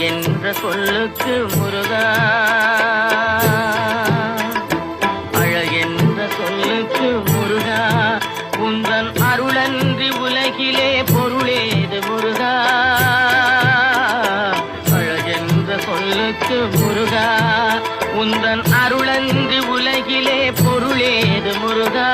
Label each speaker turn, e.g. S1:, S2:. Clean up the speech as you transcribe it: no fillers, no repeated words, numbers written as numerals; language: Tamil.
S1: அழகென்ற சொல்லுக்கு முருகா, அழகென்ற சொல்லுக்கு முருகா, உந்தன் அருளன்றி உலகிலே பொருளேது முருகா. அழகென்ற சொல்லுக்கு முருகா, உந்தன் அருளன்றி உலகிலே பொருளேது முருகா.